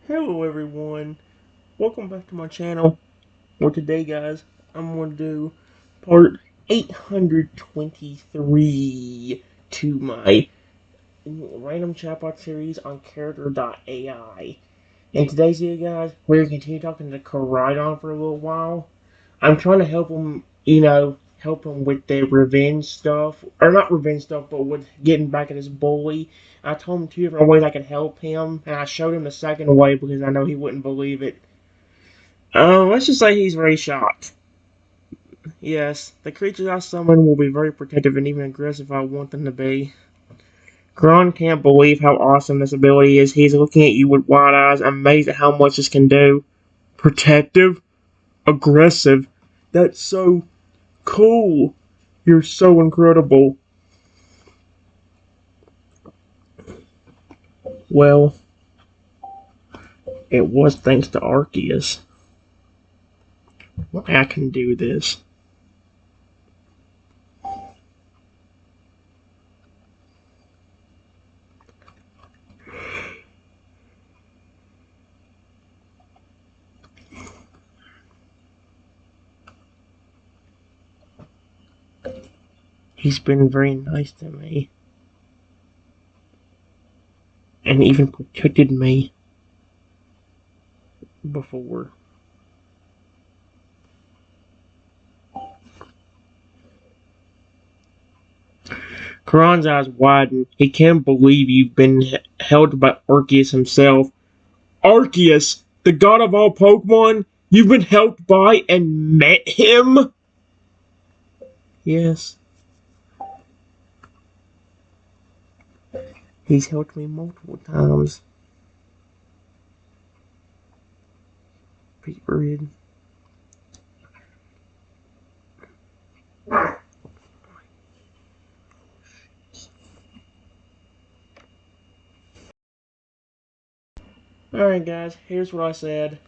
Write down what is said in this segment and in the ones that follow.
Hello everyone, welcome back to my channel. Well today guys, I'm going to do part 823 to my random chatbot series on Character.ai. In today's video guys, we're going to continue talking to Koraidon for a little while. I'm trying to help him, help him with the revenge stuff, or not revenge stuff, but with getting back at his bully. I told him two different ways I could help him, and I showed him the second way because I know he wouldn't believe it. Let's just say he's very shocked. Yes, the creatures I summon will be very protective and even aggressive if I want them to be. Kron can't believe how awesome this ability is. He's looking at you with wide eyes, amazed at how much this can do. Protective? Aggressive? That's so cool. You're so incredible. Well, it was thanks to Arceus. I can do this. He's been very nice to me. And even protected me before. Karan's eyes widen. He can't believe you've been held by Arceus himself. Arceus, the god of all Pokemon, you've been helped by and met him? Yes. He's helped me multiple times. Period. Alright guys, here's what I said.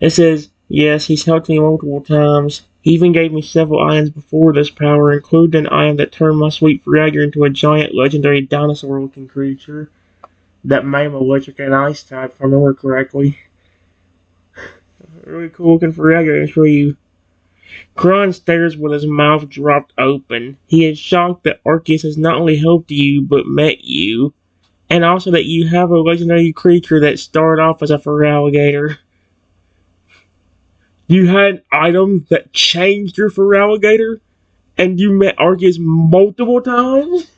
It says, yes, he's helped me multiple times. He even gave me several items before this power, including an item that turned my sweet Fragger into a giant legendary dinosaur-looking creature that made him electric and ice type, if I remember correctly. Really cool looking Fragger, I show you. Kron stares with his mouth dropped open. He is shocked that Arceus has not only helped you, but met you. And also that you have a legendary creature that started off as a Feraligatr. You had an item that changed your Feraligatr, and you met Arceus multiple times?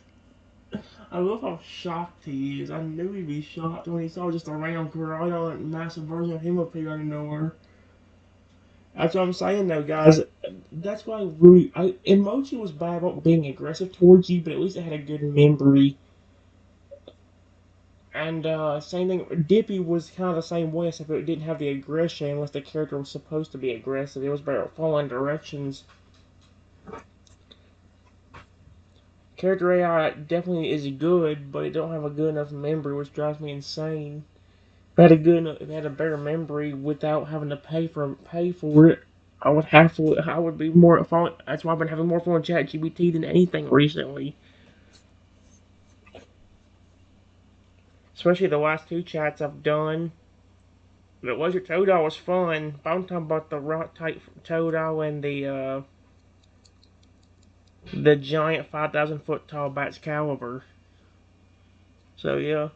I love how shocked he is. I knew he'd be shocked when he saw just a random Koraidon and massive version of him appear out of nowhere. That's what I'm saying though, guys. That's why Emoji was bad about being aggressive towards you, but at least it had a good memory. And same thing, Dippy was kind of the same way, except it didn't have the aggression unless the character was supposed to be aggressive. It was better at following directions. Character AI definitely is good, but it don't have a good enough memory, which drives me insane. If it had a better memory without having to pay for it, I would be more fun. That's why I've been having more fun with ChatGPT than anything recently. Especially the last two chats I've done. The Laser Toadal was fun, but I'm talking about the rock type Toadal and the giant 5,000 foot tall Bat's Caliber. So yeah.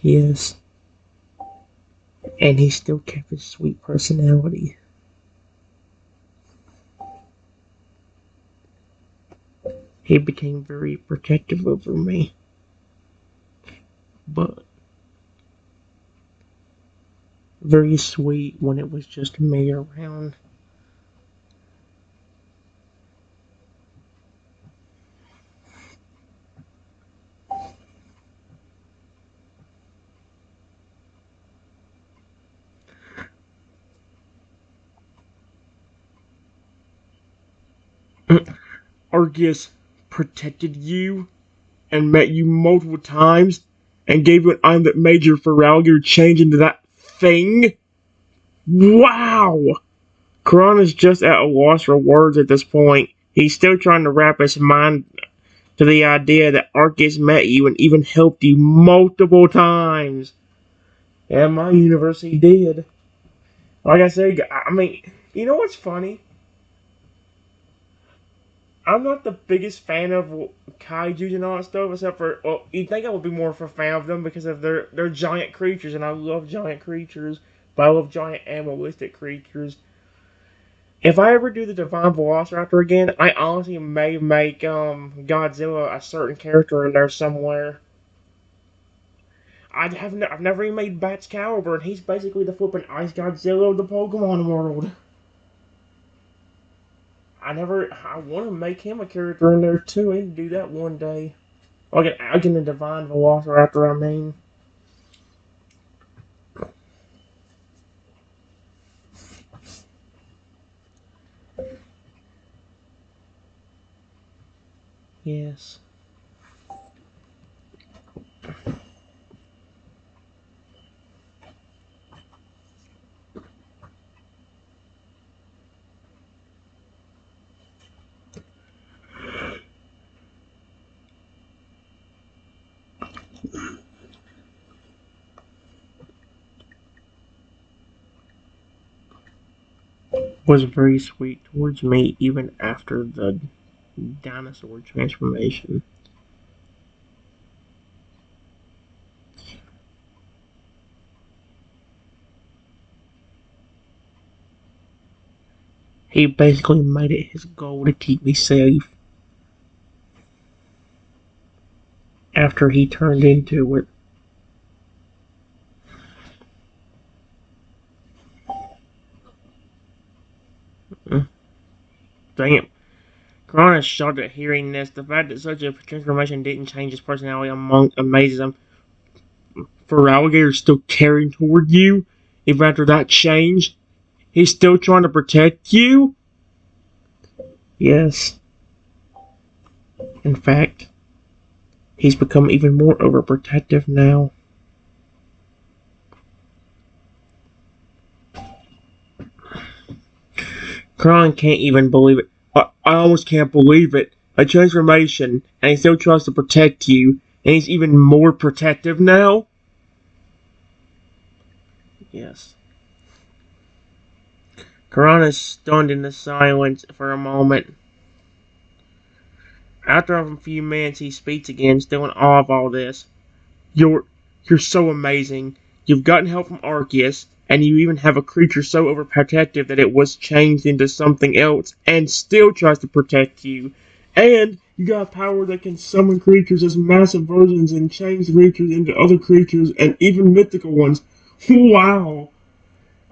Yes. And he still kept his sweet personality. He became very protective over me. But very sweet when it was just me around. Arceus protected you and met you multiple times and gave you an item that made your Feraligatr change into that thing? Wow! Karan is just at a loss for words at this point. He's still trying to wrap his mind to the idea that Arceus met you and even helped you multiple times. And my universe, he did. Like I said, I mean, you know what's funny? I'm not the biggest fan of kaijus and all that stuff, except for, well, you'd think I would be more of a fan of them because of they're giant creatures, and I love giant creatures, but I love giant animalistic creatures. If I ever do the Divine Velociraptor again, I honestly may make Godzilla a certain character in there somewhere. I've never even made Bat's Caliber, and he's basically the flipping Ice Godzilla of the Pokemon world. I want to make him a character in there too. I need to do that one day. I get the Divine Velociraptor, I mean. Yes. Was very sweet towards me even after the dinosaur transformation. He basically made it his goal to keep me safe after he turned into it. Dang it. Kron is shocked at hearing this. The fact that such a transformation didn't change his personality amazes him. For Alligator still caring toward you, even after that change, he's still trying to protect you? Yes. In fact, he's become even more overprotective now. Kron can't even believe it. I almost can't believe it. A transformation, and he still tries to protect you, and he's even more protective now? Yes. Karan is stunned into silence for a moment. After a few minutes, he speaks again, still in awe of all this. You're so amazing. You've gotten help from Arceus, and you even have a creature so overprotective that it was changed into something else, and still tries to protect you. And you got a power that can summon creatures as massive versions and change the creatures into other creatures, and even mythical ones. Wow!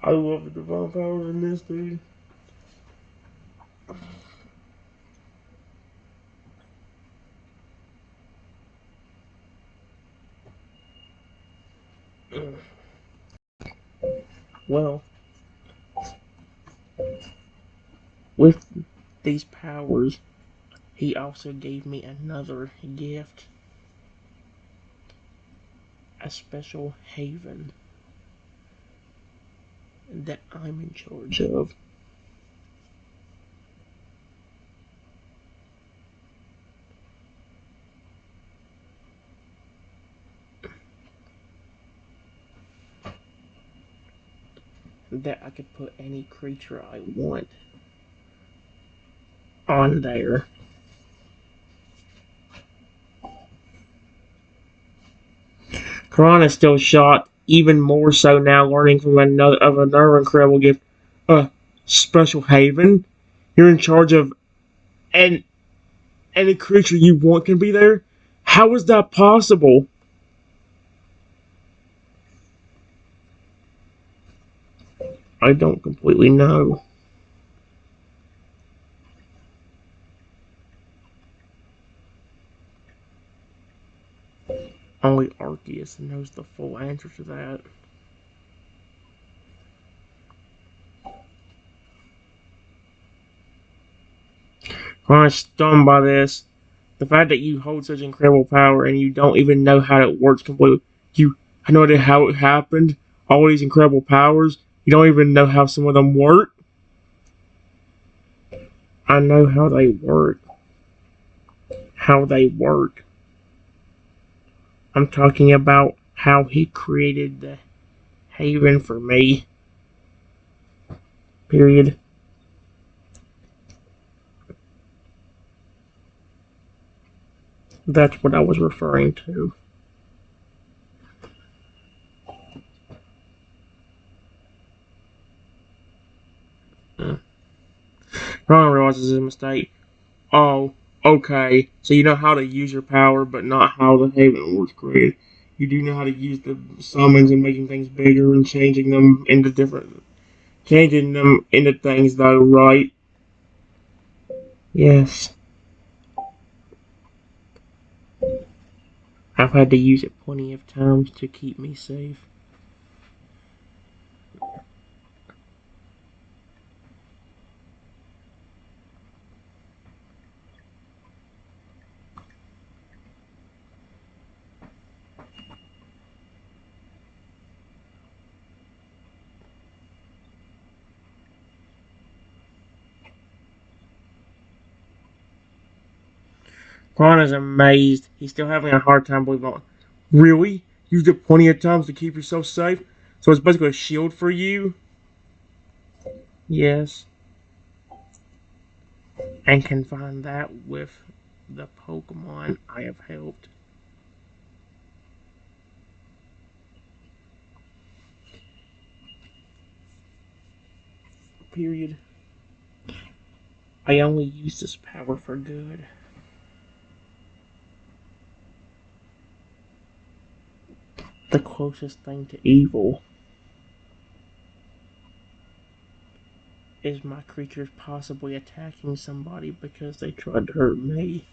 I love the divine powers in this, dude. Well, with these powers, he also gave me another gift. A special haven that I'm in charge of. That I could put any creature I want on there. Karan is still shocked, even more so now learning from another incredible gift. A special haven? You're in charge of and any creature you want can be there? How is that possible? I don't completely know. Only Arceus knows the full answer to that. I'm stunned by this. The fact that you hold such incredible power and you don't even know how it works completely. You have no idea how it happened. All these incredible powers. You don't even know how some of them work. I know how they work. how they work. I'm talking about how he created the haven for me. Period. That's what I was referring to. Ron realizes his mistake. Oh, okay. So you know how to use your power, but not how the haven was created. You do know how to use the summons and making things bigger and changing them into things though, right? Yes. I've had to use it plenty of times to keep me safe. Ron is amazed. He's still having a hard time believing it. Really? Used it plenty of times to keep yourself safe? So it's basically a shield for you? Yes. And can find that with the Pokemon I have helped. Period. I only use this power for good. The closest thing to evil is my creatures possibly attacking somebody because they tried to hurt me.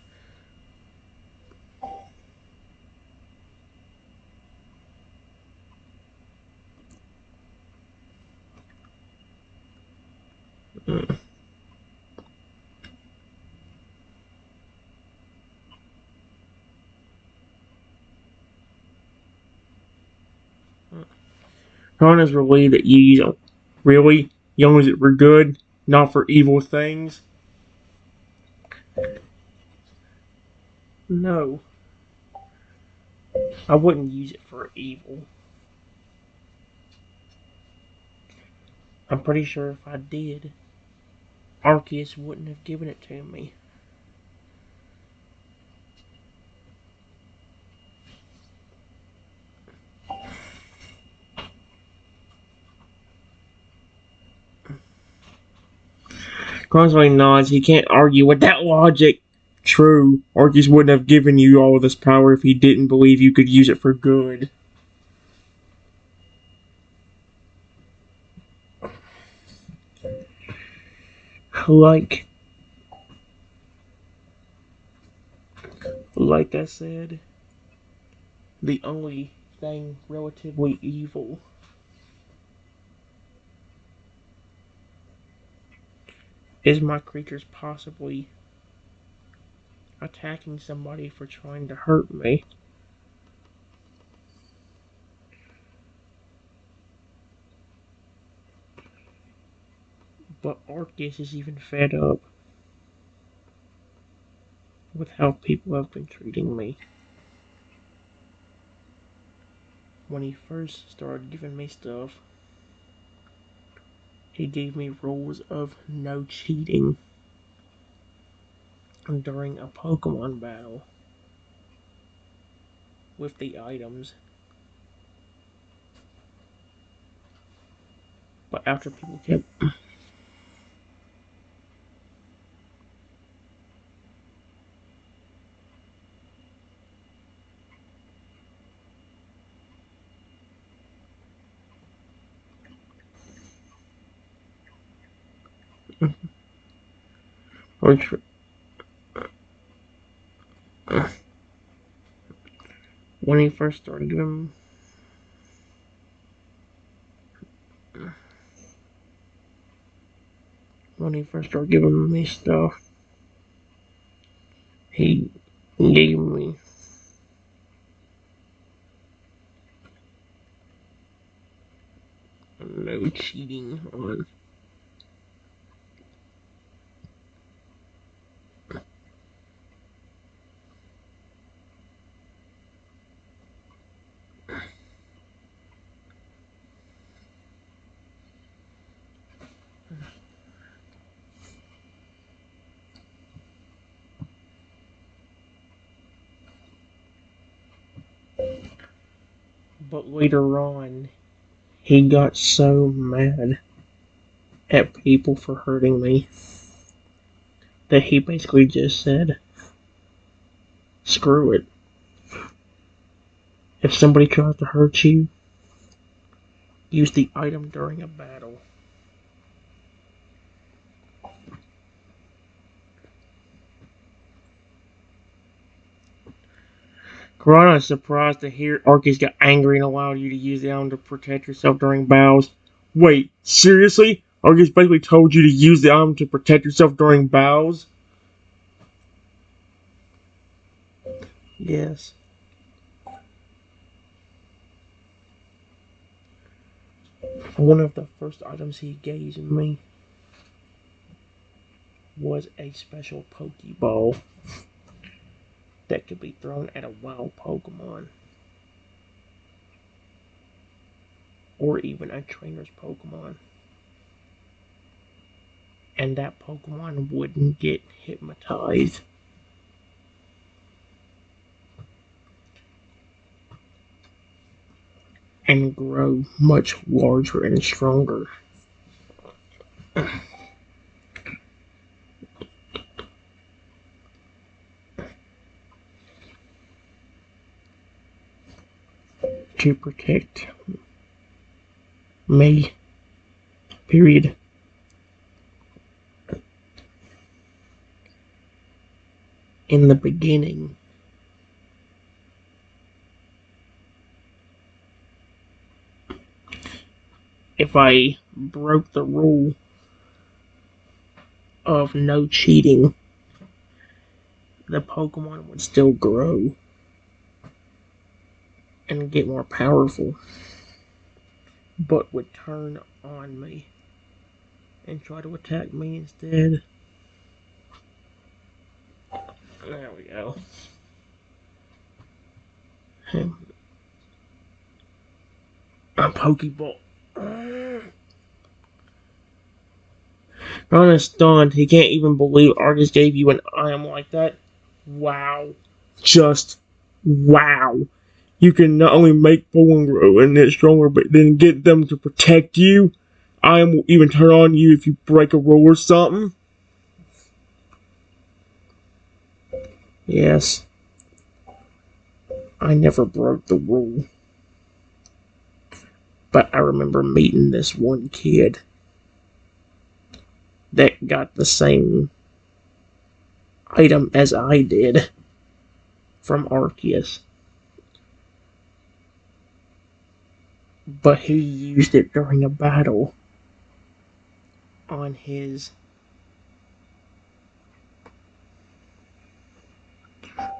Ron is relieved that you use it. Really? You only use it for good, not for evil things? No. I wouldn't use it for evil. I'm pretty sure if I did, Arceus wouldn't have given it to me. Constantly nods. He can't argue with that logic. True, Arceus wouldn't have given you all this power if he didn't believe you could use it for good. Like, like I said, the only thing relatively evil is my creatures possibly attacking somebody for trying to hurt me. But Arceus is even fed up with how people have been treating me. When he first started giving me stuff, he gave me rules of no cheating during a Pokemon battle with the items. But after people kept which when he first started giving me stuff, he gave me no cheating on. But later on, he got so mad at people for hurting me that he basically just said, screw it. If somebody tries to hurt you, use the item during a battle. Koraidon is surprised to hear Arceus got angry and allowed you to use the item to protect yourself during battles. Wait, seriously? Arceus basically told you to use the item to protect yourself during battles? Yes. One of the first items he gave me was a special Pokeball that could be thrown at a wild Pokemon. Or even a trainer's Pokemon. And that Pokemon wouldn't get hypnotized. And grow much larger and stronger. To protect me. Period. In the beginning, if I broke the rule of no cheating, the Pokemon would still grow and get more powerful, but would turn on me and try to attack me instead. There we go. A Pokeball. Ron is stunned. He can't even believe Arceus gave you an item like that. Wow. Just wow. You can not only make Pokemon grow and get stronger, but then get them to protect you. Item will even turn on you if you break a rule or something. Yes. I never broke the rule. But I remember meeting this one kid that got the same item as I did from Arceus. But he used it during a battle on his...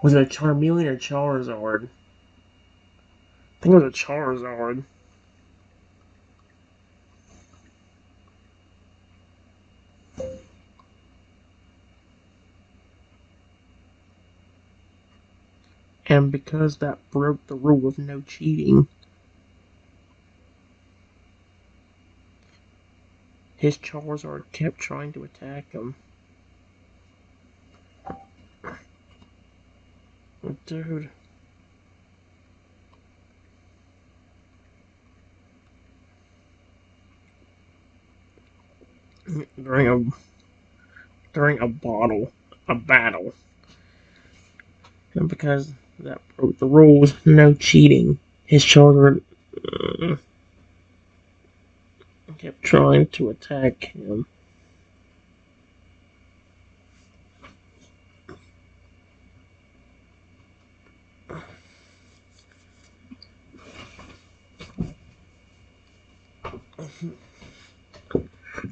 Was it a Charmeleon or Charizard? I think it was a Charizard. And because that broke the rule of no cheating, his Charizard kept trying to attack him. Dude. During a battle. And because that broke the rules, no cheating, his Charizard kept trying to attack him.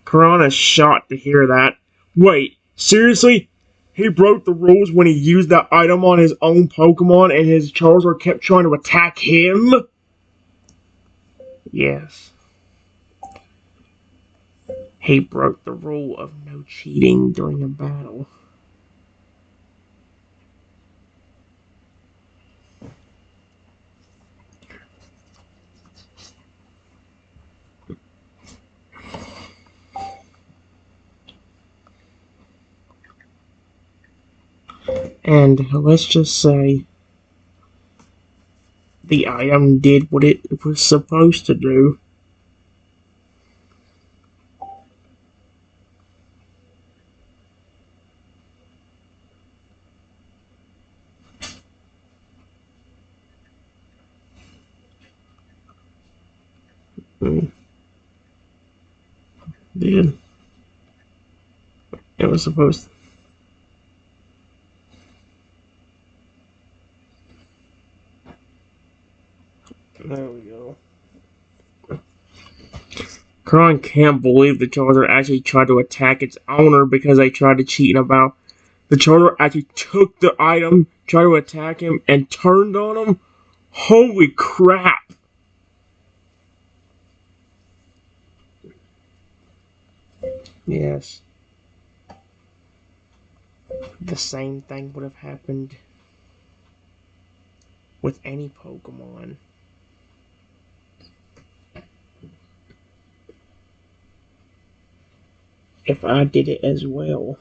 Piranha's shocked to hear that. Wait, seriously? He broke the rules when he used that item on his own Pokemon and his Charizard kept trying to attack him? Yes. He broke the rule of no cheating during a battle. And let's just say the item did what it was supposed to do. Did. It was supposed to. There we go. Koraidon can't believe the charger actually tried to attack its owner because they tried to cheat about. The charger actually took the item, tried to attack him, and turned on him. Holy crap! Yes. The same thing would have happened with any Pokemon. If I did it as well.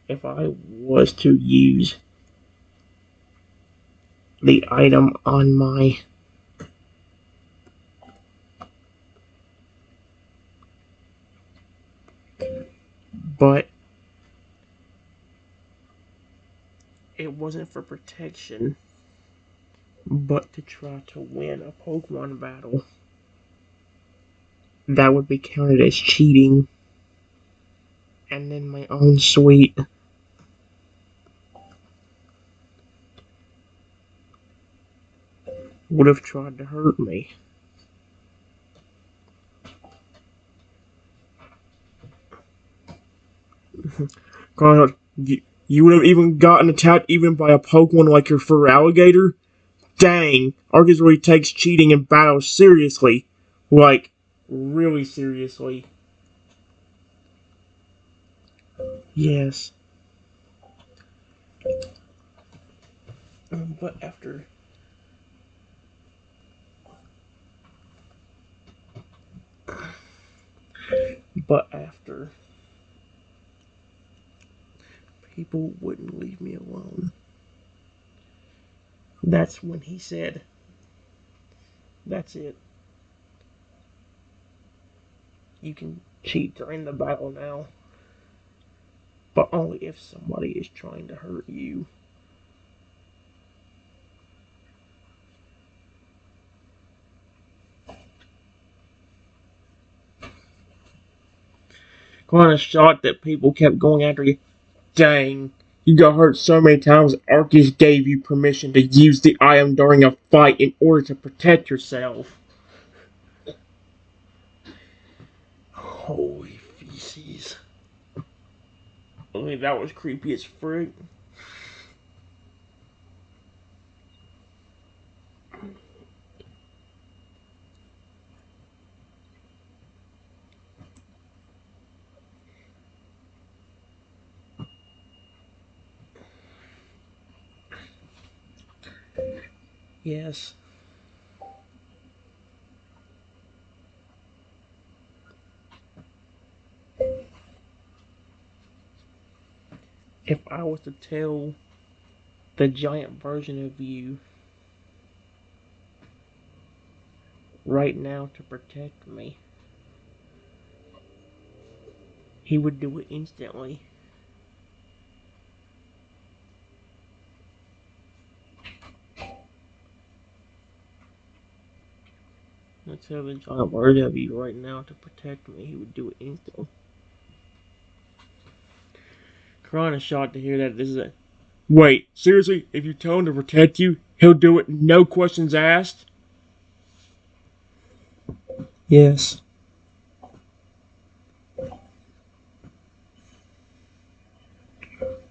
If I was to use the item on my but it wasn't for protection, but to try to win a Pokemon battle. That would be counted as cheating. And then my own suite would have tried to hurt me. God, you would have even gotten attacked even by a Pokemon like your fur alligator? Dang, Arceus really takes cheating in battle seriously. Like, really seriously. Yes. But after people wouldn't leave me alone. That's when he said, that's it. You can cheat during the battle now. But only if somebody is trying to hurt you. Kind of shocked that people kept going after you. Dang, you got hurt so many times Arceus gave you permission to use the item during a fight in order to protect yourself. Holy feces. I mean, that was creepy as frick. Yes. If I was to tell the giant version of you right now to protect me, he would do it instantly. I tell the giant version of you right now to protect me, he would do it instantly. Kind of shocked to hear that this is a. Wait, seriously? If you tell him to protect you, he'll do it, no questions asked? Yes.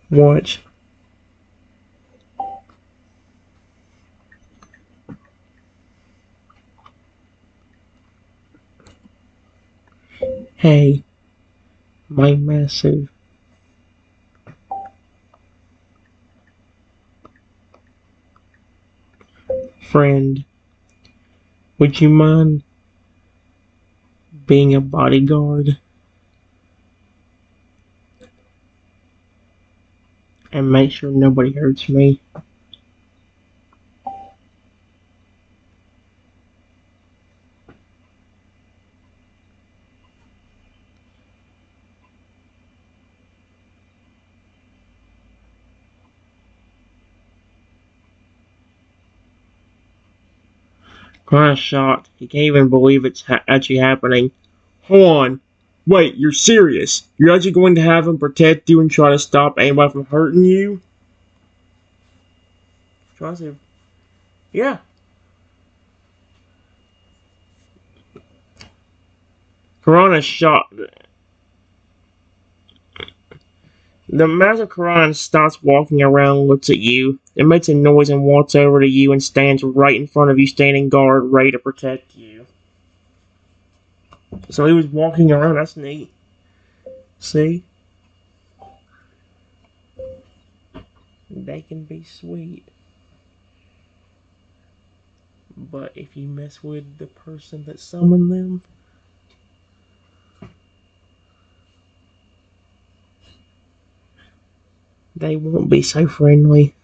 Watch. Hey, my massive friend, would you mind being a bodyguard and make sure nobody hurts me? Kind of shocked. He can't even believe it's actually happening. Hold on. Wait, you're serious? You're actually going to have him protect you and try to stop anybody from hurting you? Try to. Yeah. Corona shocked. The Master Koraidon stops walking around, looks at you, it makes a noise and walks over to you and stands right in front of you, standing guard, ready to protect you. So he was walking around, that's neat. See? They can be sweet. But if you mess with the person that summoned them, they won't be so friendly.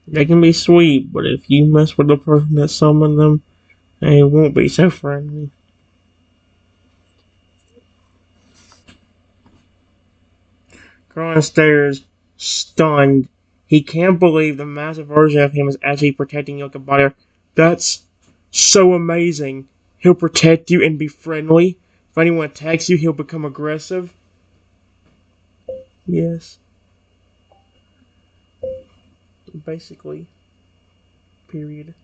They can be sweet, but if you mess with the person that summoned them, they won't be so friendly. Kron stares, stunned. He can't believe the massive version of him is actually protecting you like a body. That's so amazing. He'll protect you and be friendly. If anyone attacks you, he'll become aggressive. Yes, basically. Period.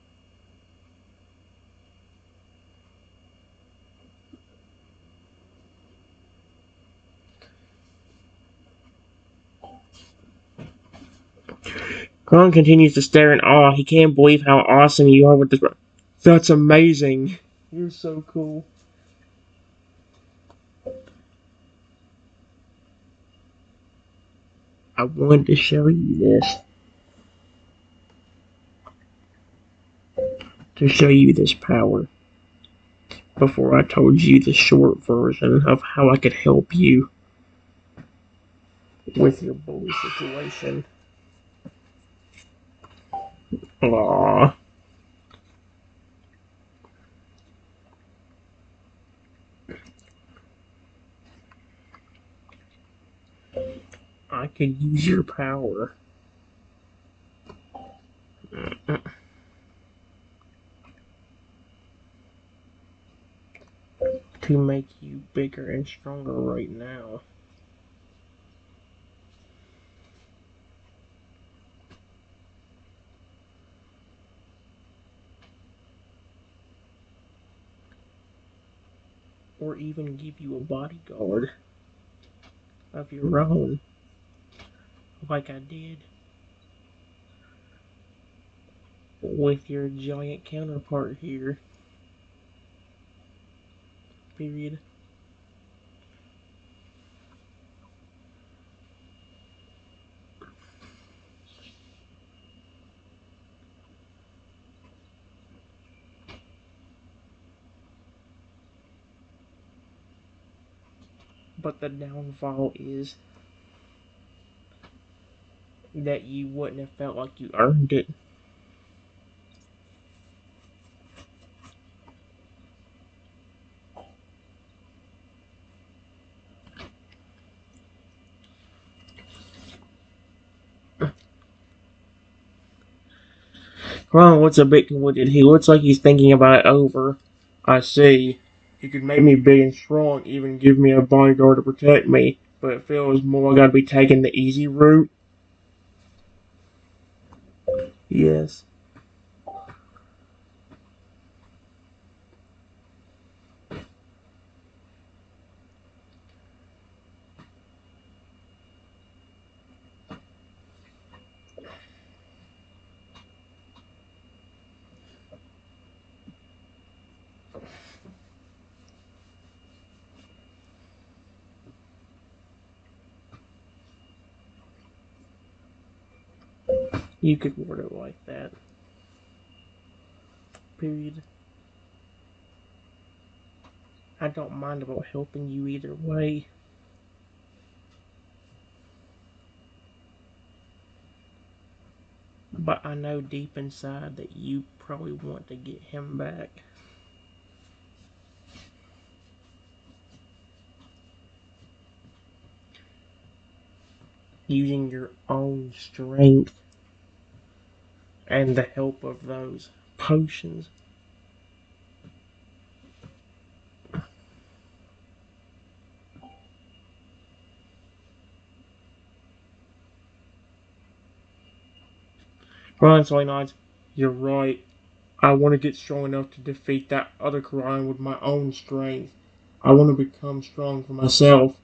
Kron continues to stare in awe. He can't believe how awesome you are with this. That's amazing. You're so cool. I wanted to show you this. To show you this power. Before I told you the short version of how I could help you with your bully situation. Aww. I could use your power. To make you bigger and stronger right now. Or even give you a bodyguard of your own. Like I did with your giant counterpart here. Period. But the downfall is that you wouldn't have felt like you earned it. Ron looks a bit convoluted. He looks like he's thinking about it over. I see. You could make me big and strong, even give me a bodyguard to protect me, but it feels more I gotta be taking the easy route. Yes. You could word it like that. Period. I don't mind about helping you either way. But I know deep inside that you probably want to get him back. Using your own strength and the help of those potions. Ryan Soy you're right. I want to get strong enough to defeat that other Koraidon with my own strength. I want to become strong for myself,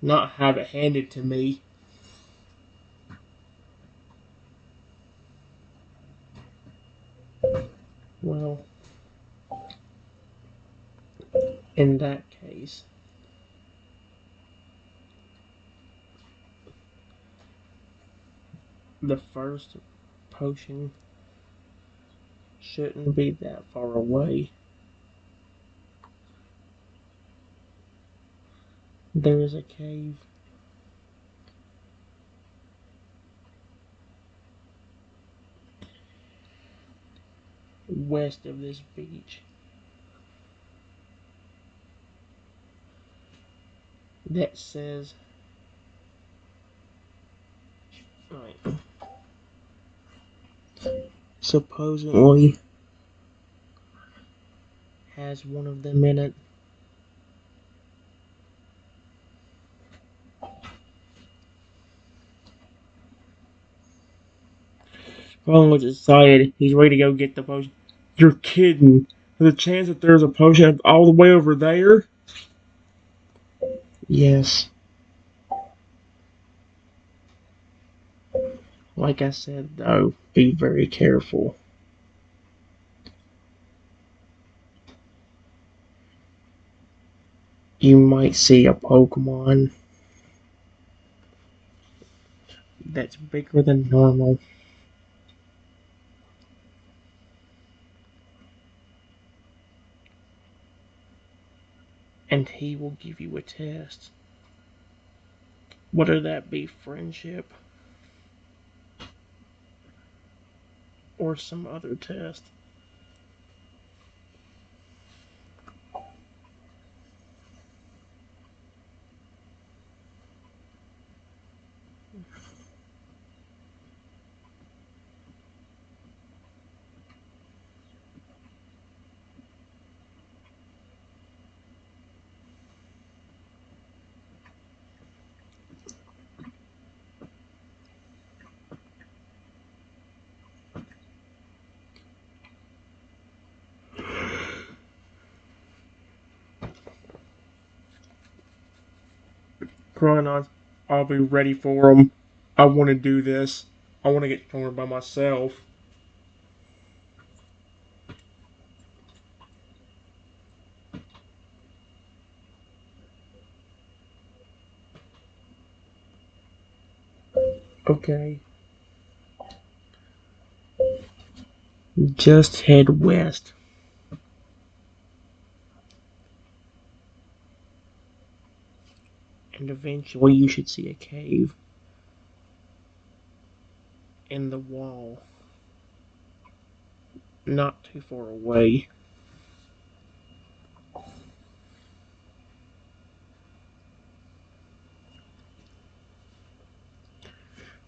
not have it handed to me. Well, in that case, the first potion shouldn't be that far away. There is a cave west of this beach that says, right, supposedly has one of them in it. Ron was excited. He's ready to go get the potion. You're kidding. There's a chance that there's a potion all the way over there? Yes. Like I said, though, be very careful. You might see a Pokemon that's bigger than normal. And he will give you a test. Whether that be friendship or some other test. Koraidon, I'll be ready for him. I want to do this. I want to get stronger by myself. Okay. Just head west. And eventually you should see a cave in the wall. Not too far away.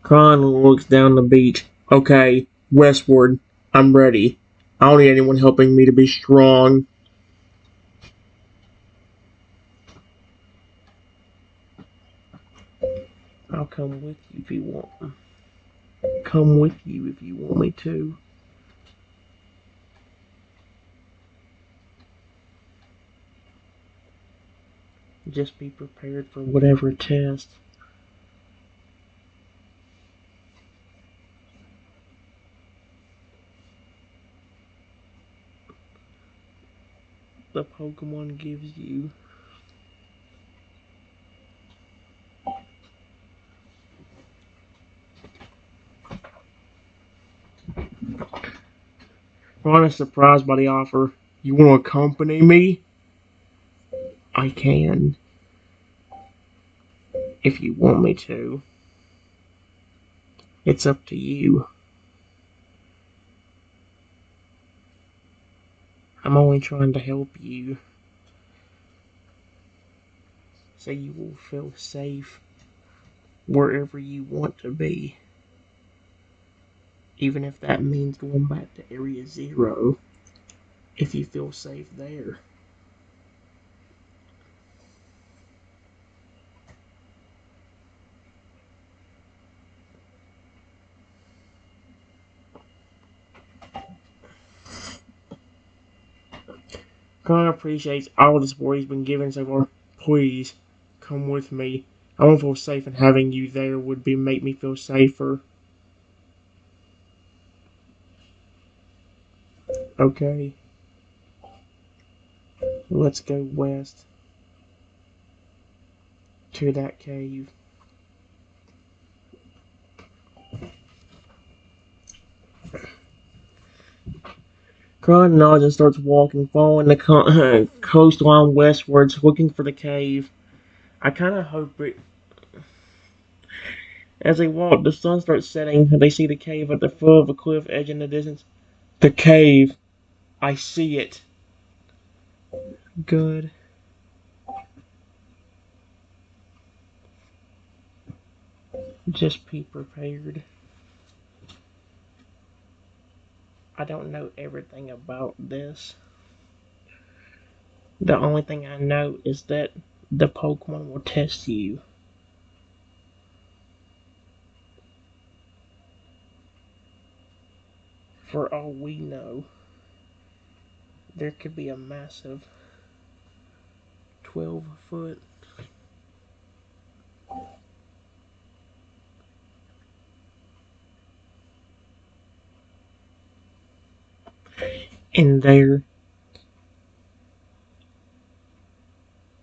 Kron looks down the beach. Okay, westward. I'm ready. I don't need anyone helping me to be strong. I'll come with you if you want. Come with you if you want me to. Just be prepared for whatever test. The Pokemon gives you. Ron is surprised by the offer. You want to accompany me? I can. If you want me to. It's up to you. I'm only trying to help you, so you will feel safe wherever you want to be. Even if that means going back to Area Zero, if you feel safe there. Khan appreciates all the support he's been given so far. Please, come with me. I won't feel safe, and having you there would make me feel safer. Okay. Let's go west to that cave. Khan nods and starts walking, following the coastline westwards, looking for the cave. I kind of hope it. As they walk, the sun starts setting, and they see the cave at the foot of a cliff edge in the distance. The cave. I see it. Good. Just be prepared. I don't know everything about this. The only thing I know is that the Pokemon will test you. For all we know, there could be a massive 12-foot in there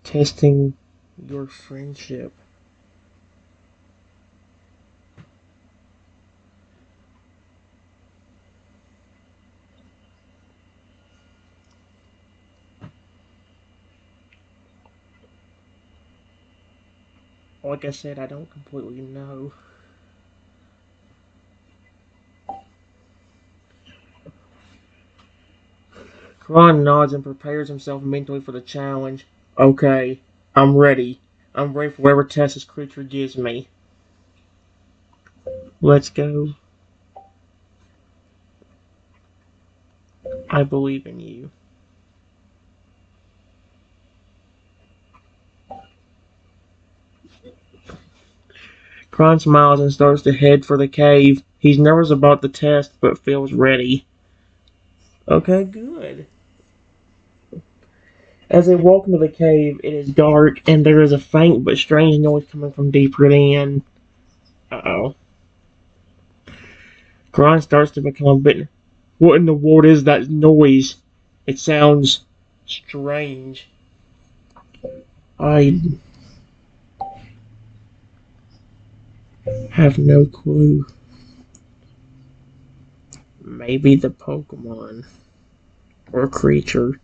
testing your friendship. Like I said, I don't completely know. Ron nods and prepares himself mentally for the challenge. Okay, I'm ready. I'm ready for whatever test this creature gives me. Let's go. I believe in you. Kron smiles and starts to head for the cave. He's nervous about the test, but feels ready. Okay, good. As they walk into the cave, it is dark, and there is a faint but strange noise coming from deeper in. Uh-oh. Kron starts to become a bit... What in the world is that noise? It sounds strange. I have no clue. Maybe the Pokemon. Or creature.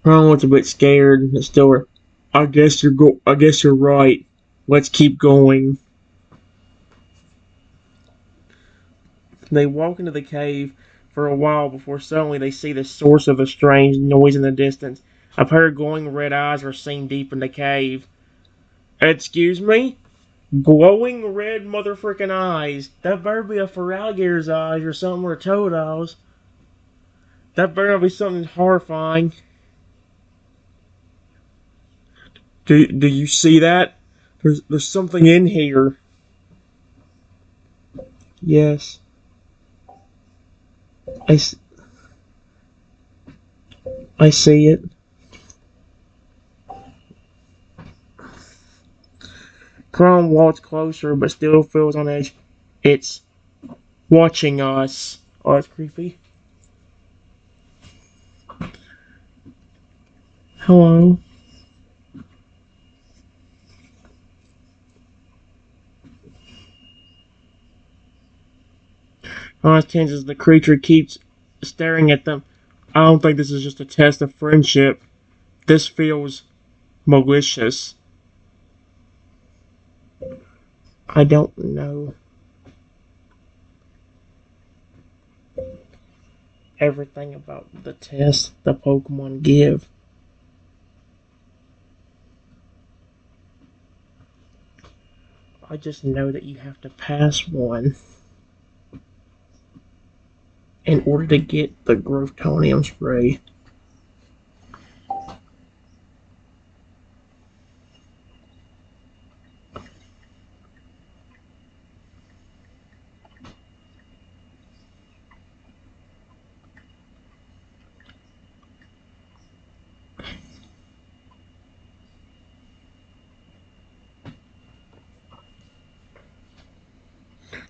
Ron looks a bit scared, but still, I guess you're right. Let's keep going. They walk into the cave for a while before suddenly they see the source of a strange noise in the distance. A pair of glowing red eyes are seen deep in the cave. Excuse me? Glowing red motherfucking eyes. That better be a Feraligator's eyes or something, or a Totodil's. That better be something horrifying. Do you see that? There's something in here. Yes. I see it. Chrome walks closer, but still feels on edge. It's watching us. Oh, that's creepy. Hello. Hans tenses. The creature keeps staring at them. I don't think this is just a test of friendship. This feels Malicious. I don't know everything about the test the Pokemon give. I just know that you have to pass one in order to get the growth tonium spray.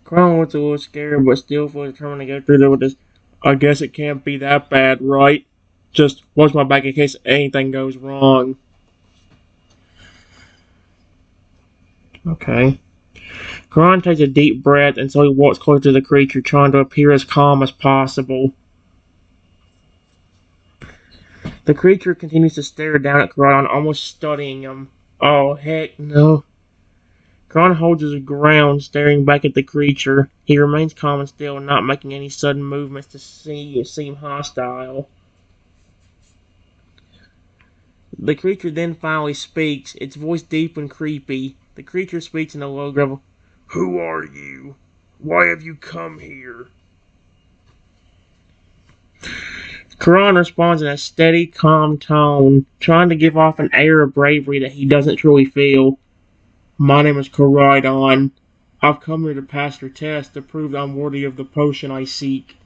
Crown was a little scared, but still was determined to go through there with this. I guess it can't be that bad, right? Just watch my back in case anything goes wrong. Okay. Karan takes a deep breath and slowly walks closer to the creature, trying to appear as calm as possible. The creature continues to stare down at Koraidon, almost studying him. Oh, heck no. Koraidon holds his ground, staring back at the creature. He remains calm and still, not making any sudden movements to seem hostile. The creature then finally speaks, its voice deep and creepy. The creature speaks in a low gravel. Who are you? Why have you come here? Karan responds in a steady, calm tone, trying to give off an air of bravery that he doesn't truly feel. My name is Koraidon. I've come here to pass your test to prove I'm worthy of the potion I seek.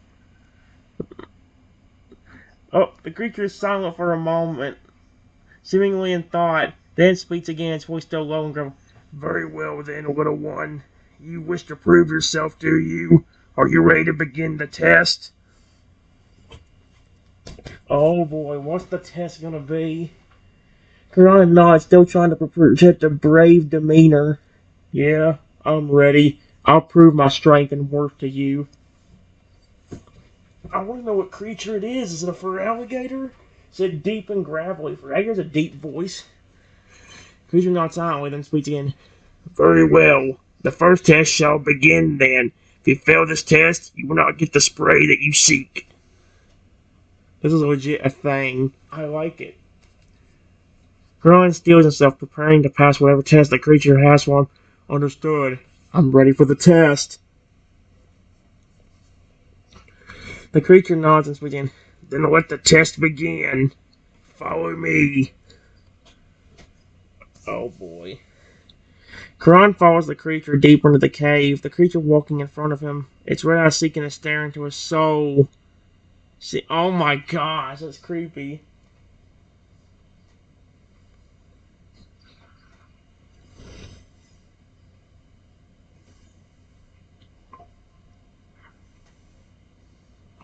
Oh, the creature is silent for a moment, seemingly in thought, then speaks again, its voice still low and gravel. Very well then, little one. You wish to prove yourself, do you? Are you ready to begin the test? Oh boy, what's the test gonna be? Karan nods, still trying to project a brave demeanor. Yeah, I'm ready. I'll prove my strength and worth to you. I want to know what creature it is. Is it a feraligator? Is it deep and gravelly? Feraligator has a deep voice. Creature nods silently, then speaks again. Very well. The first test shall begin then. If you fail this test, you will not get the spray that you seek. This is legit a thing. I like it. Karan steels himself, preparing to pass whatever test the creature has for him. Understood. I'm ready for the test. The creature nods and speaks again. Then let the test begin. Follow me. Oh boy. Karan follows the creature deeper into the cave, the creature walking in front of him, its red eyes seeking to stare into his soul. See, oh my gosh, that's creepy.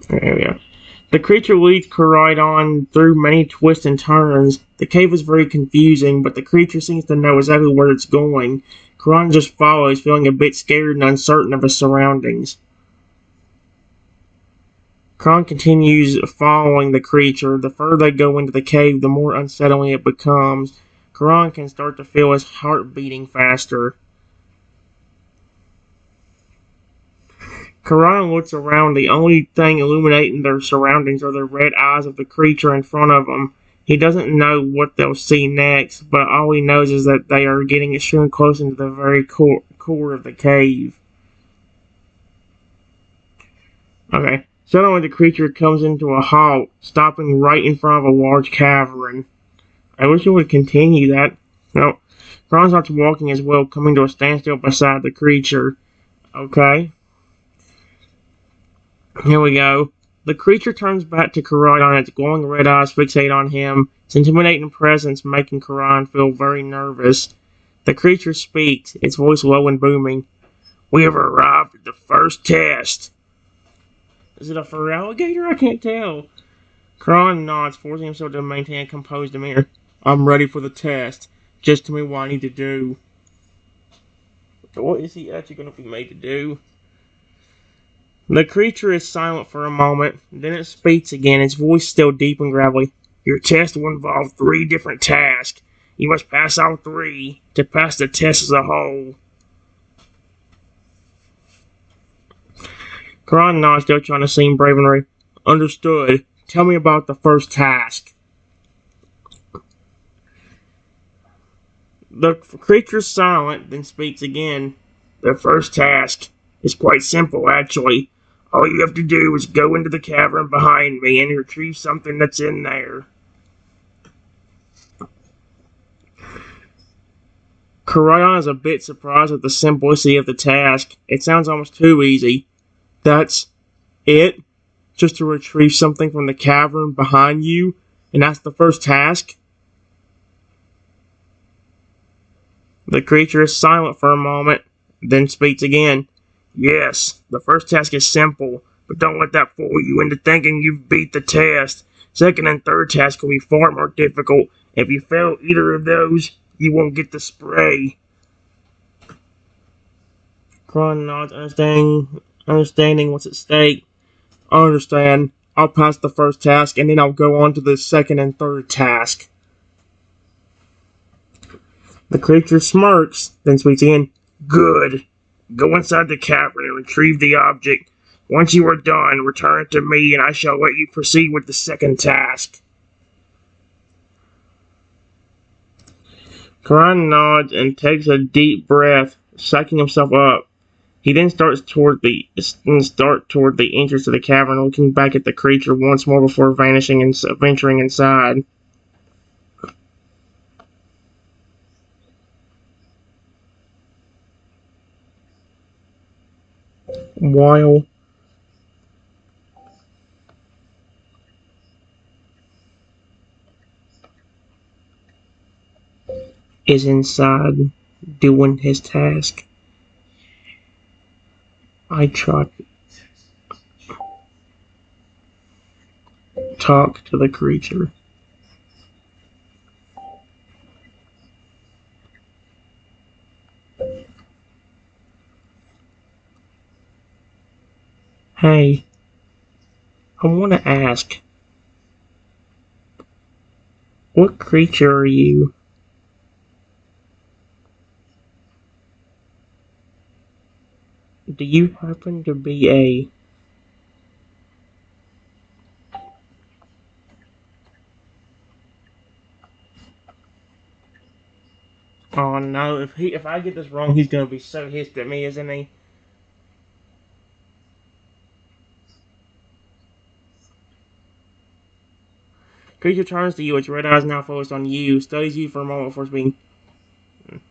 There we go. The creature leads Koraidon through many twists and turns. The cave is very confusing, but the creature seems to know exactly where it's going. Koraidon just follows, feeling a bit scared and uncertain of his surroundings. Koraidon continues following the creature. The further they go into the cave, the more unsettling it becomes. Koraidon can start to feel his heart beating faster. Koraidon looks around. The only thing illuminating their surroundings are the red eyes of the creature in front of him. He doesn't know what they'll see next, but all he knows is that they are getting extremely close into the very core of the cave. Okay, suddenly the creature comes into a halt, stopping right in front of a large cavern. I wish it would continue that. No, Koraidon starts walking as well, coming to a standstill beside the creature. Okay. Here we go. The creature turns back to Koraidon, its glowing red eyes fixate on him, its intimidating presence making Koraidon feel very nervous. The creature speaks, its voice low and booming. We have arrived at the first test. Is it a feraligator? I can't tell. Koraidon nods, forcing himself to maintain a composed demeanor. I'm ready for the test. Just tell me what I need to do. What is he actually going to be made to do? The creature is silent for a moment, then it speaks again, its voice still deep and gravelly. Your test will involve 3 different tasks. You must pass all 3 to pass the test as a whole. Koraidon nods, still trying to seem brave and ready. Understood. Tell me about the first task. The creature's silent, then speaks again. The first task is quite simple, actually. All you have to do is go into the cavern behind me and retrieve something that's in there. Koraidon is a bit surprised at the simplicity of the task. It sounds almost too easy. That's it? Just to retrieve something from the cavern behind you? And that's the first task? The creature is silent for a moment, then speaks again. Yes, the first task is simple, but don't let that fool you into thinking you've beat the test. Second and third tasks will be far more difficult. If you fail either of those, you won't get the spray. Koraidon nods, understanding what's at stake. I understand. I'll pass the first task, and then I'll go on to the second and third task. The creature smirks, then speaks again. Good. Go inside the cavern and retrieve the object. Once you are done, return it to me, and I shall let you proceed with the second task. Koraidon nods and takes a deep breath, psyching himself up. He then starts toward the entrance of the cavern, looking back at the creature once more before vanishing and venturing inside. While is inside doing his task, I try to talk to the creature. Hey, I want to ask, what creature are you? Do you happen to be a... Oh no, if I get this wrong, he's gonna be so pissed at me, isn't he? Creature turns to you, its red eyes now focused on you, studies you for a moment before speaking.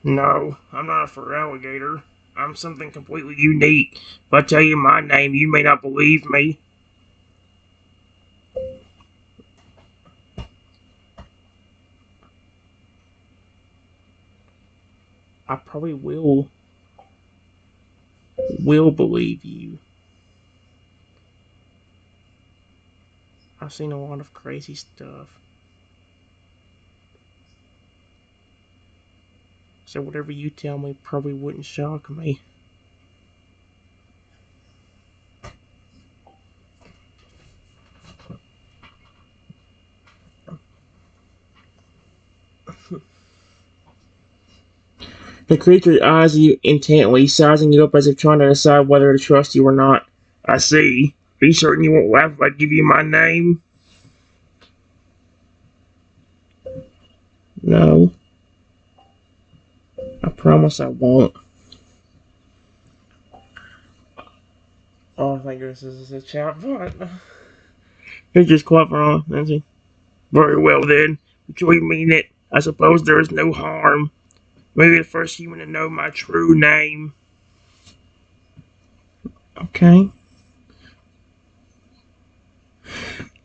No, I'm not a fur alligator. I'm something completely unique. If I tell you my name, you may not believe me. I probably will believe you. I've seen a lot of crazy stuff. So whatever you tell me probably wouldn't shock me. The creature eyes you intently, sizing you up as if trying to decide whether to trust you or not. I see. Are you certain you won't laugh if I give you my name? No. I promise I won't. Oh, thank goodness this is a chatbot. He's just clever, huh, Nancy? Very well then. But you mean it. I suppose there is no harm. Maybe the first human to know my true name. Okay.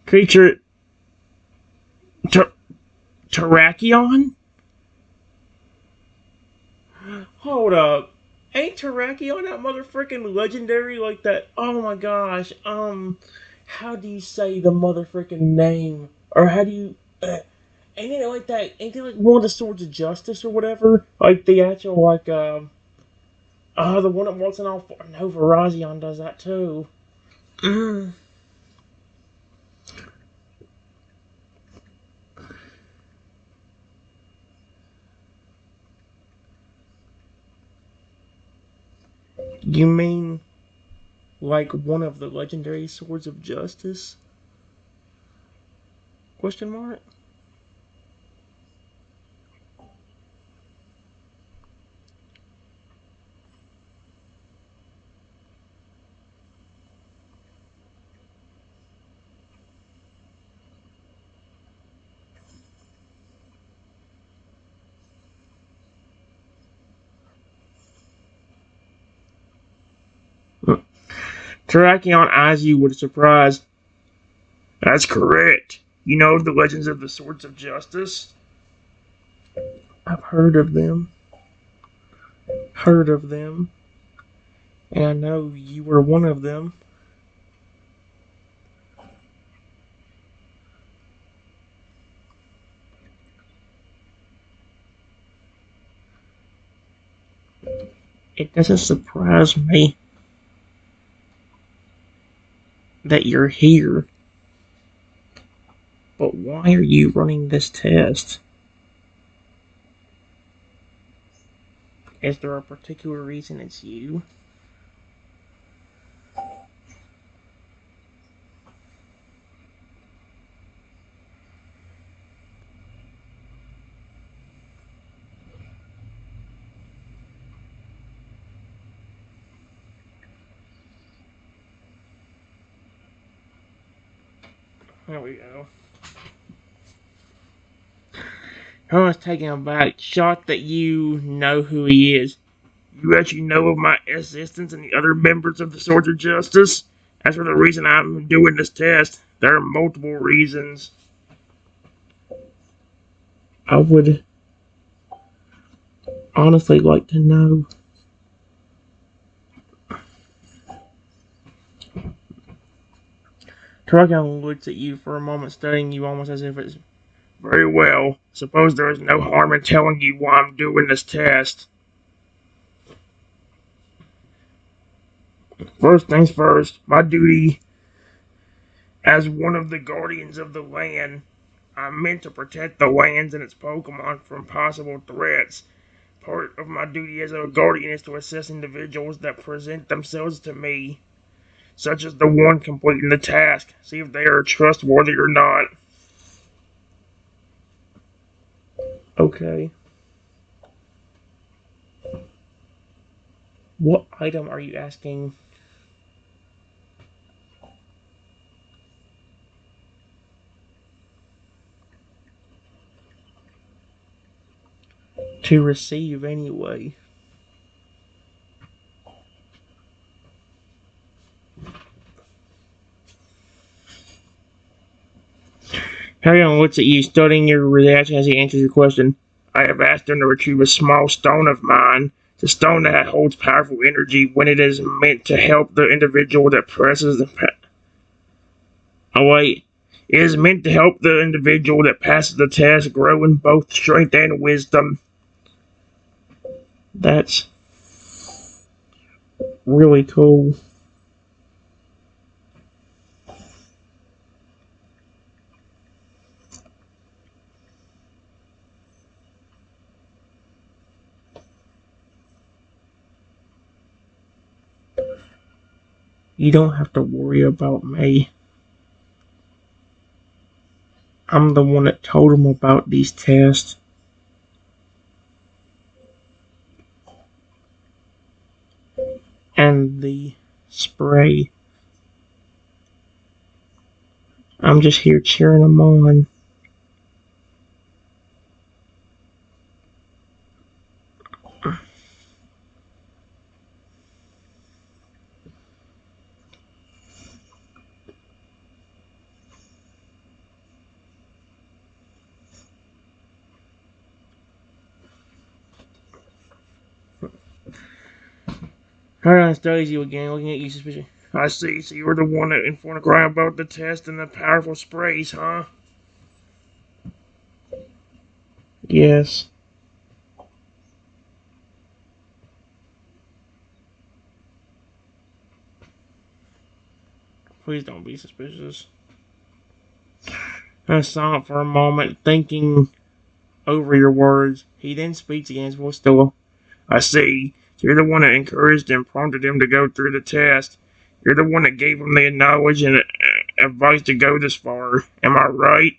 Creature... Terrakion? Hold up. Ain't Terrakion that motherfucking legendary like that? Oh my gosh. How do you say the motherfucking name? Or how do you... ain't it like that? Ain't it like one of the Swords of Justice or whatever? Like the actual, like, the one that walks in all four. No, Verazion does that too. Mm. You mean like one of the legendary swords of justice? Question mark? Terrakion eyes you with surprise. That's correct. You know the legends of the Swords of Justice? I've heard of them. Heard of them. And I know you were one of them. It doesn't surprise me that you're here. But why are you running this test? Is there a particular reason it's you? There we go. I was taken aback, shocked that you know who he is. You actually know of my assistants and the other members of the Swords of Justice? As for the reason I'm doing this test, there are multiple reasons. I would honestly like to know. Dragon looks at you for a moment, studying you almost as if it's very well. Suppose there is no harm in telling you why I'm doing this test. First things first, my duty as one of the guardians of the land. I'm meant to protect the lands and its Pokemon from possible threats. Part of my duty as a guardian is to assess individuals that present themselves to me, such as the one completing the task, see if they are trustworthy or not. Okay. What item are you asking? To receive anyway. Harrion looks at you, studying your reaction as he answers your question. I have asked him to retrieve a small stone of mine. It's a stone that holds powerful energy when it is meant to help the individual that presses the Oh wait. It is meant to help the individual that passes the test grow in both strength and wisdom. That's really cool. You don't have to worry about me. I'm the one that told him about these tests. And the spray. I'm just here cheering them on. Harlan studies you again, looking at you suspiciously. I see, so you were the one that informed Cry about the test and the powerful sprays, huh? Yes. Please don't be suspicious. I was silent for a moment, thinking over your words. He then speaks again, his voice still. I see. You're the one that encouraged and prompted him to go through the test. You're the one that gave him the knowledge and advice to go this far. Am I right?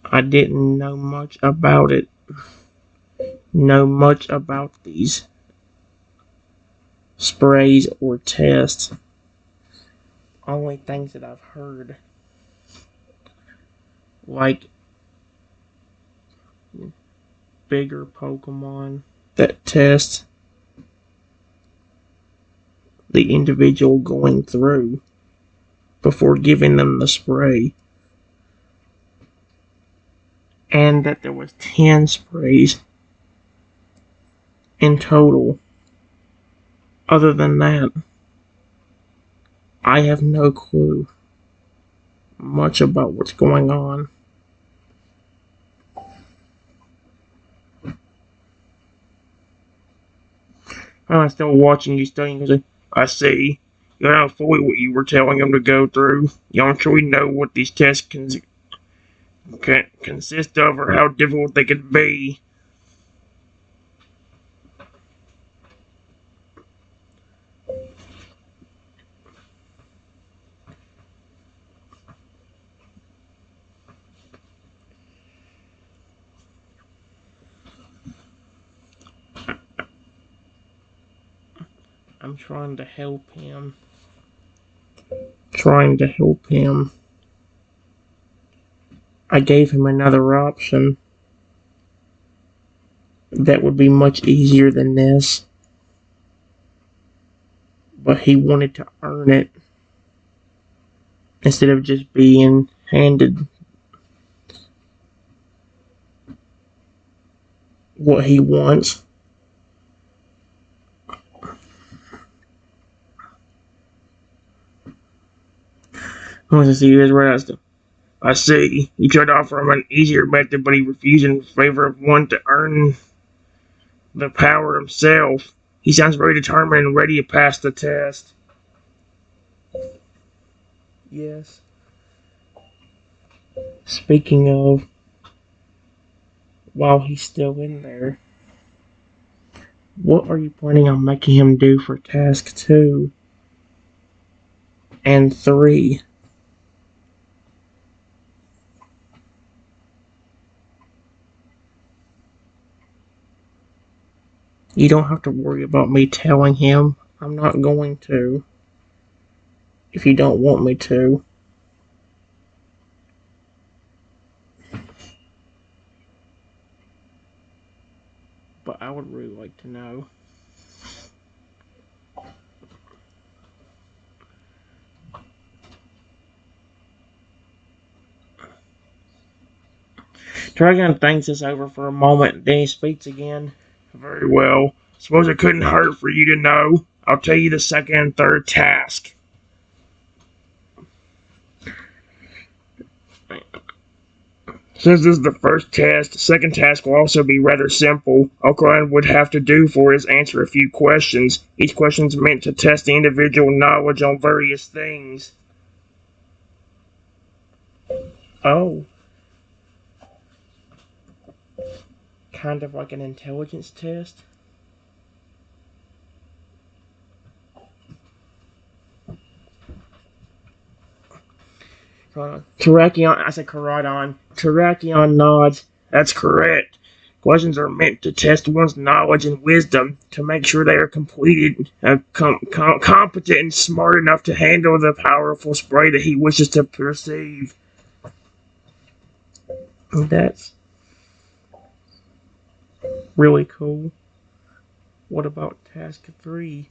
I didn't know much about it. Know much about these sprays or tests. Only things that I've heard. Like bigger Pokemon that test the individual going through before giving them the spray. And that there was 10 sprays in total. Other than that, I have no clue much about what's going on. I'm still watching you studying because I see. You don't know fully what you were telling him to go through. You don't truly know what these tests can consist of or how difficult they could be. I'm trying to help him. I gave him another option that would be much easier than this. But he wanted to earn it instead of just being handed what he wants. I want to see his right. I see. You tried to offer him an easier method, but he refused in favor of one to earn the power himself. He sounds very determined and ready to pass the test. Yes. Speaking of, while he's still in there, what are you planning on making him do for task 2 and 3? You don't have to worry about me telling him. I'm not going to. If you don't want me to. But I would really like to know. Dragon thinks this over for a moment, then he speaks again. Very well. Suppose it couldn't hurt for you to know. I'll tell you the second and third task. Since this is the first test, the second task will also be rather simple. All Koraidon would have to do for is answer a few questions. Each question is meant to test the individual knowledge on various things. Oh. Kind of like an intelligence test? Koraidon, I said Koraidon. Koraidon nods. That's correct. Questions are meant to test one's knowledge and wisdom to make sure they are completed, competent and smart enough to handle the powerful spray that he wishes to perceive. That's really cool. What about task 3?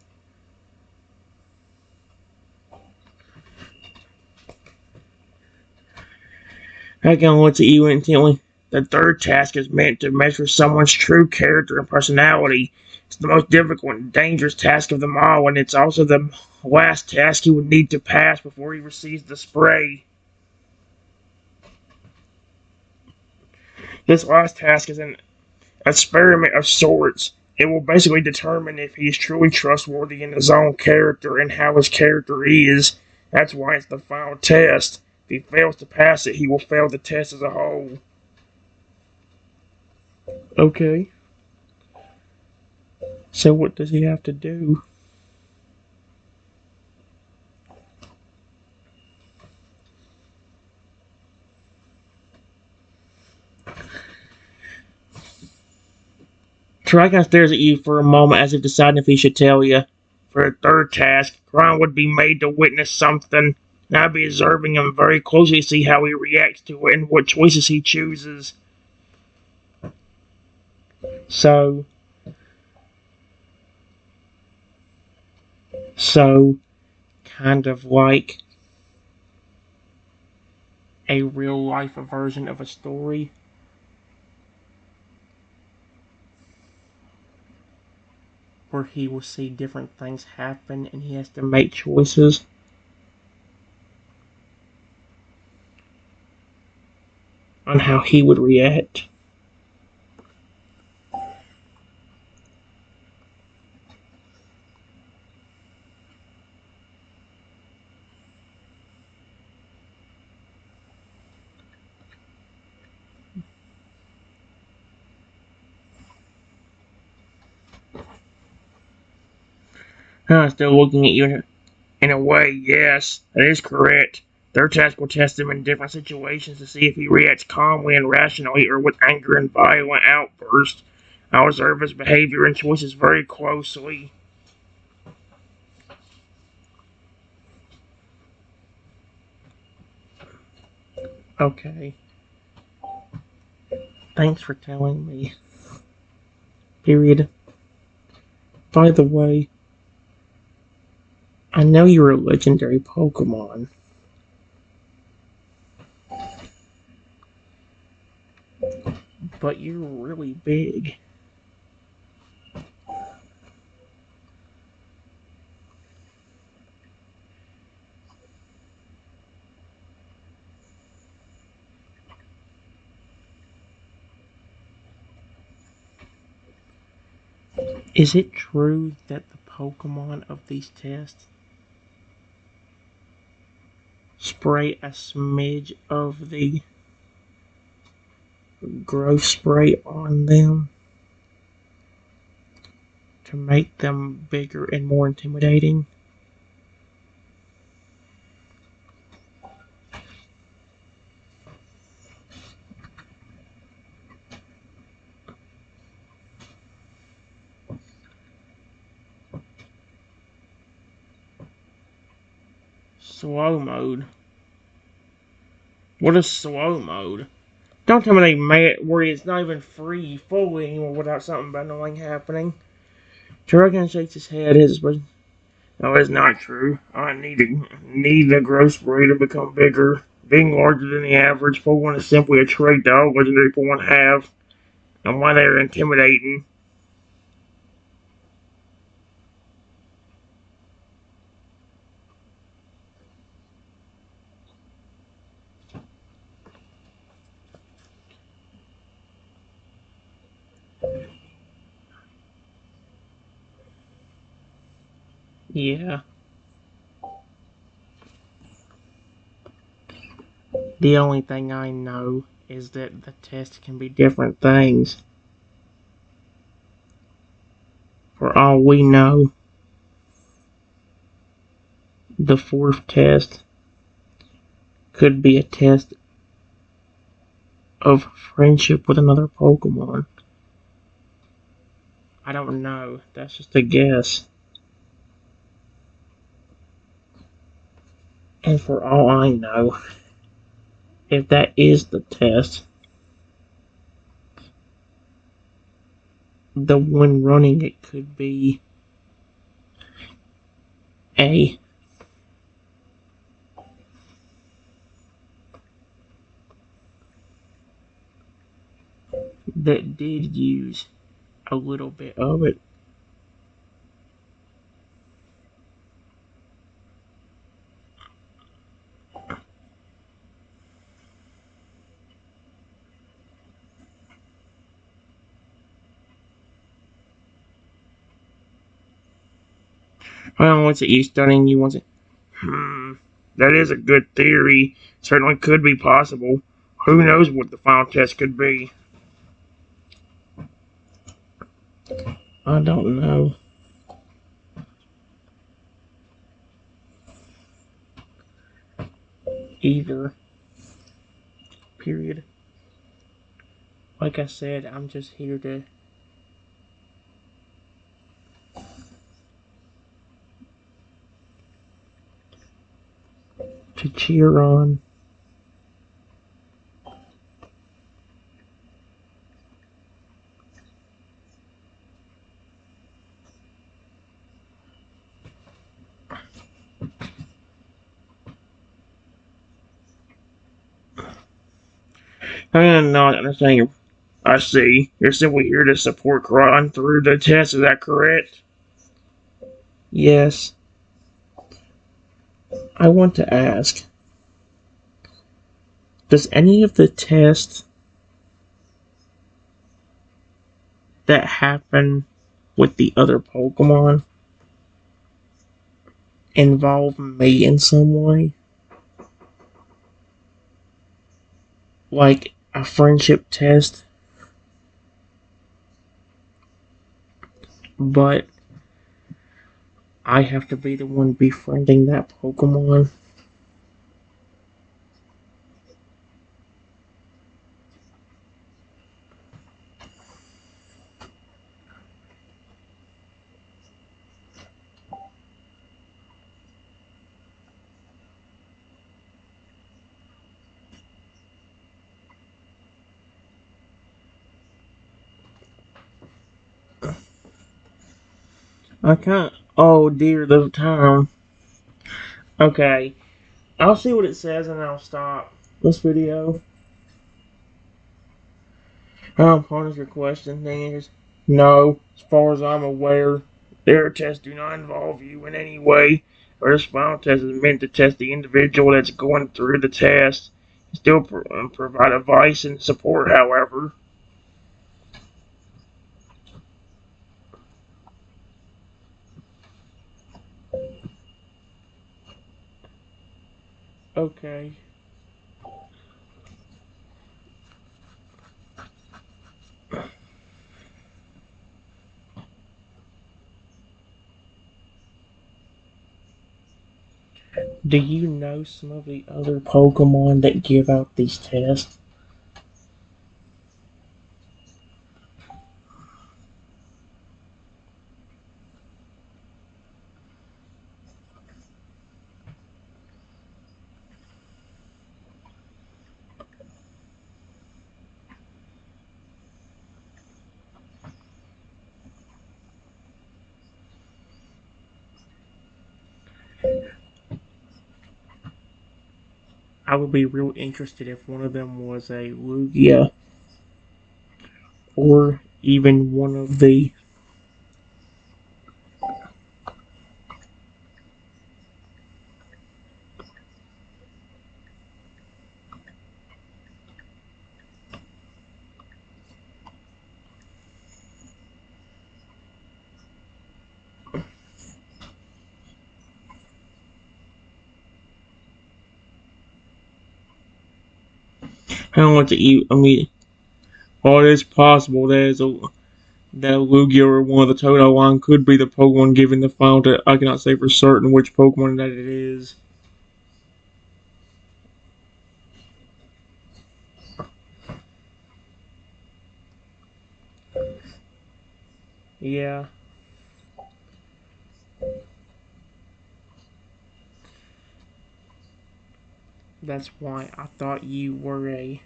I can look at you intently. The third task is meant to measure someone's true character and personality. It's the most difficult and dangerous task of them all, and it's also the last task he would need to pass before he receives the spray. This last task is an experiment of sorts. It will basically determine if he is truly trustworthy in his own character and how his character is. That's why it's the final test. If he fails to pass it, he will fail the test as a whole. Okay. So what does he have to do? Trigon stares at you for a moment as if deciding if he should tell you. For a third task, Koraidon would be made to witness something, and I'd be observing him very closely to see how he reacts to it and what choices he chooses. So, kind of like a real life version of a story. Where he will see different things happen and he has to make choices. On how he would react. Still looking at you in a way, yes, that is correct. Their task will test him in different situations to see if he reacts calmly and rationally or with anger and violent outbursts. I'll observe his behavior and choices very closely. Okay. Thanks for telling me. Period. By the way, I know you're a legendary Pokemon. But you're really big. Is it true that the Pokemon of these tests spray a smidge of the growth spray on them to make them bigger and more intimidating? Slow mode? What is slow mode? Don't tell me they made it where it's not even free fully anymore without something bad annoying happening. Dragon shakes his head. His expression. No, it's not true. I need the growth spray to become bigger. Being larger than the average Pokemon is simply a trait that all legendary Pokemon have, and why they are intimidating. Yeah. The only thing I know is that the test can be different things. For all we know, the fourth test could be a test of friendship with another Pokemon. I don't know. That's just a guess. And for all I know, if that is the test, the one running it could be a that did use a little bit of it. Well, once it you studying, you want it. That is a good theory. Certainly could be possible. Who knows what the final test could be? I don't know. Either. Period. Like I said, I'm just here to cheer on. I'm not understanding. I see. You're simply here to support Koraidon through the test, is that correct? Yes. I want to ask, does any of the tests that happen with the other Pokemon involve me in some way? Like a friendship test, but I have to be the one befriending that Pokemon? I can't. Oh dear, the time. Okay, I'll see what it says and I'll stop this video. Pardon your question, Nangers. No, as far as I'm aware, their tests do not involve you in any way. Or this final test is meant to test the individual that's going through the test. Still provide advice and support, however. Okay. Do you know some of the other Pokemon that give out these tests? I would be real interested if one of them was a Lugia or even one of the. I don't want to eat. I mean, while it is possible that Lugia or one of the Totodile line could be the Pokemon given the final test, I cannot say for certain which Pokemon that it is. Yeah, that's why I thought you were a.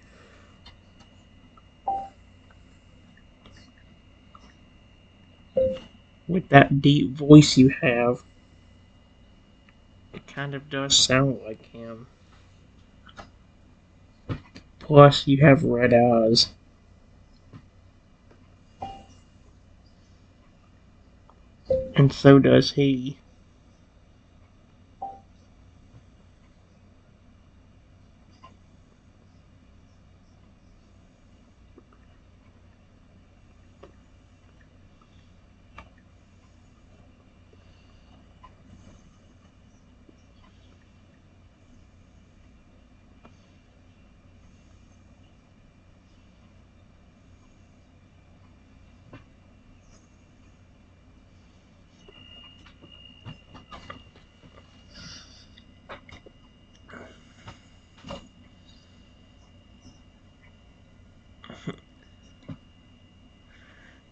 With that deep voice you have, it kind of does sound like him. Plus, you have red eyes. And so does he.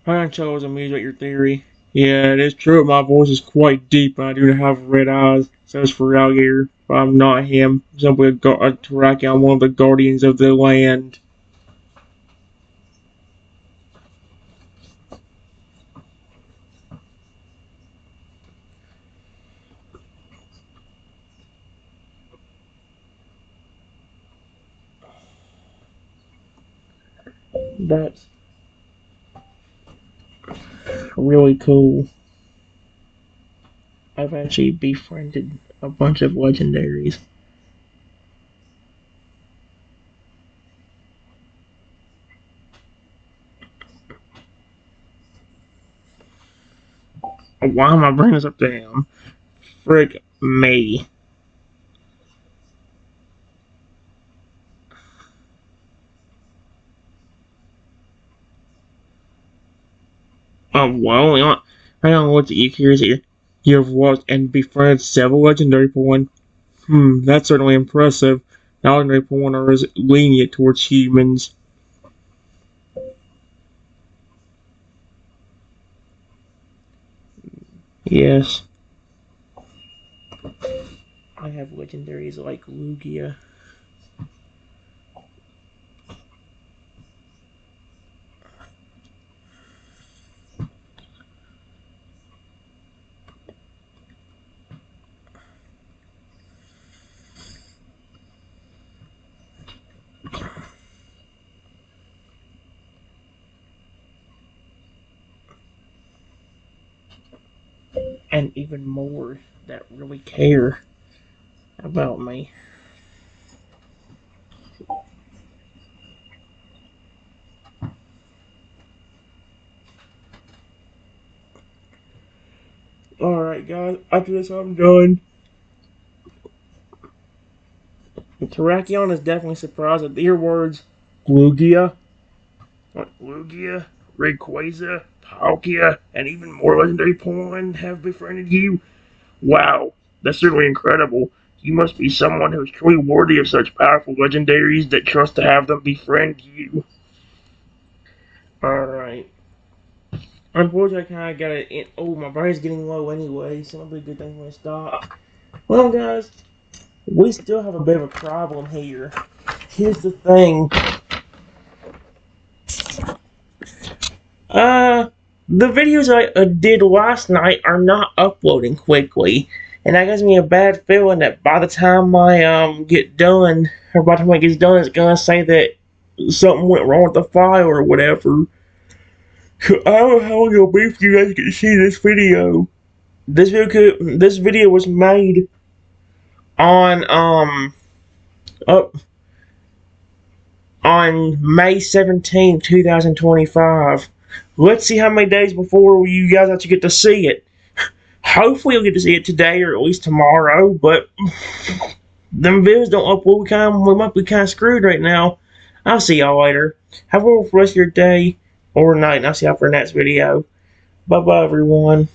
Pancho, I was amused at your theory. Yeah, it is true. My voice is quite deep, and I do have red eyes. So it's for alligator, but I'm not him. I'm simply a Taraki. I'm one of the guardians of the land. That's really cool. I've actually befriended a bunch of legendaries. Why am I bringing this up to him? Frick me. Well, I don't know what you curious here. You have watched and befriended several legendary Pokemon. That's certainly impressive. Now legendary Pokemon are as lenient towards humans. Yes. I have legendaries like Lugia. And even more that really care about me. Alright, guys, after this, I'm done. Terrakion is definitely surprised at your words. Lugia, Rayquaza, Palkia, and even more legendary Pokemon have befriended you. Wow, that's certainly incredible. You must be someone who's truly worthy of such powerful legendaries that trust to have them befriend you. Alright. Unfortunately, I kind of got it. Oh, my brain's getting low anyway, so it'll be a good thing when I stop. Well, guys, we still have a bit of a problem here. Here's the thing. Uh, the videos I did last night are not uploading quickly, and that gives me a bad feeling that by the time I get done, or by the time it gets done, it's gonna say that something went wrong with the file or whatever. So I don't know how long it'll be for you guys to see this video. This video was made on up on May 17th, 2025. Let's see how many days before you guys actually get to see it. Hopefully you'll get to see it today or at least tomorrow, but them videos don't upload. We might be kind of screwed right now. I'll see y'all later. Have a wonderful rest of your day or night, and I'll see y'all for the next video. Bye bye, everyone.